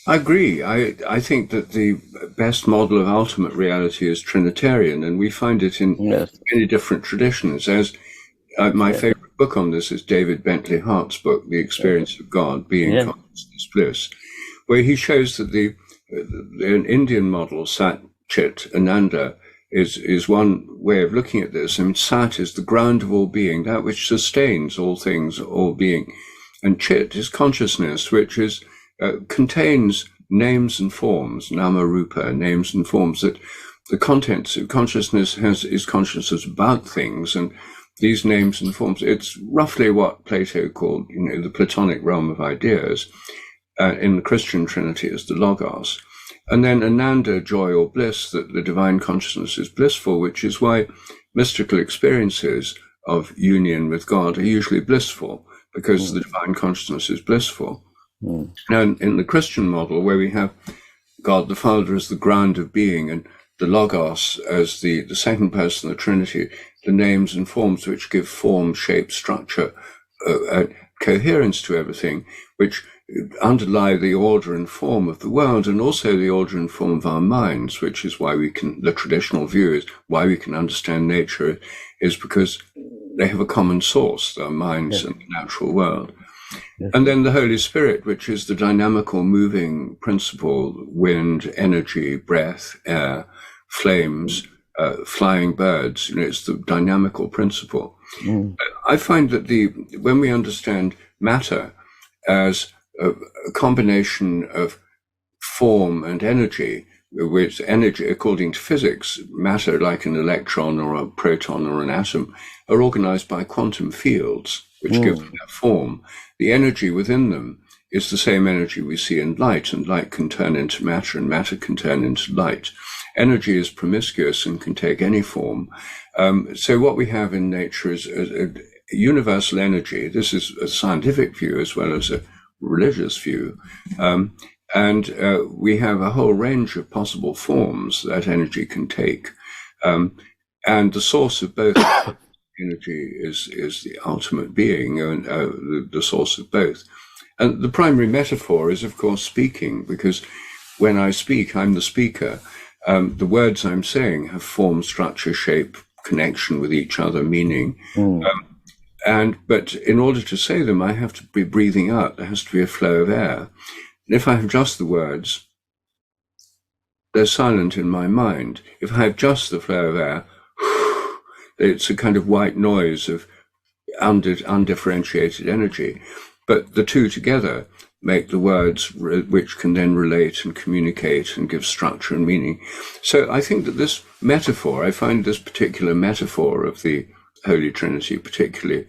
I agree. I think that the best model of ultimate reality is Trinitarian, and we find it in Yes, many different traditions. As my yes, favorite book on this is David Bentley Hart's book, The yes, Experience of God, Being, yes, Consciousness, Bliss, where he shows that an Indian model, Sat Chit Ananda, is one way of looking at this. I mean, Sat is the ground of all being, that which sustains all things, all being, and Chit is consciousness, which is contains names and forms, nama rupa, names and forms, that the contents of consciousness is consciousness about things, and these names and forms, it's roughly what Plato called, the Platonic realm of ideas. In the Christian Trinity is the Logos. And then Ananda, joy or bliss, that the divine consciousness is blissful, which is why mystical experiences of union with God are usually blissful, because the divine consciousness is blissful. Now, in the Christian model, where we have God the Father as the ground of being and the Logos as the second person of the Trinity, the names and forms which give form, shape, structure, coherence to everything, which underlie the order and form of the world, and also the order and form of our minds, which is why the traditional view is why we can understand nature, is because they have a common source, our minds and the natural world. And then the Holy Spirit, which is the dynamical moving principle, wind, energy, breath, air, flames, flying birds, it's the dynamical principle. I find that when we understand matter as a combination of form and energy, with energy, according to physics, matter like an electron or a proton or an atom, are organized by quantum fields, which give them their form. The energy within them is the same energy we see in light, and light can turn into matter, and matter can turn into light. Energy is promiscuous and can take any form. So what we have in nature is a universal energy. This is a scientific view as well as a religious view. And we have a whole range of possible forms that energy can take. And the source of both energy is the ultimate being, and the source of both. And the primary metaphor is, of course, speaking, because when I speak, I'm the speaker. The words I'm saying have form, structure, shape, connection with each other, meaning. But in order to say them, I have to be breathing out. There has to be a flow of air. And if I have just the words, they're silent in my mind. If I have just the flow of air, it's a kind of white noise of undifferentiated energy. But the two together make the words which can then relate and communicate and give structure and meaning. So I think that this metaphor, I find this particular metaphor of the Holy Trinity particularly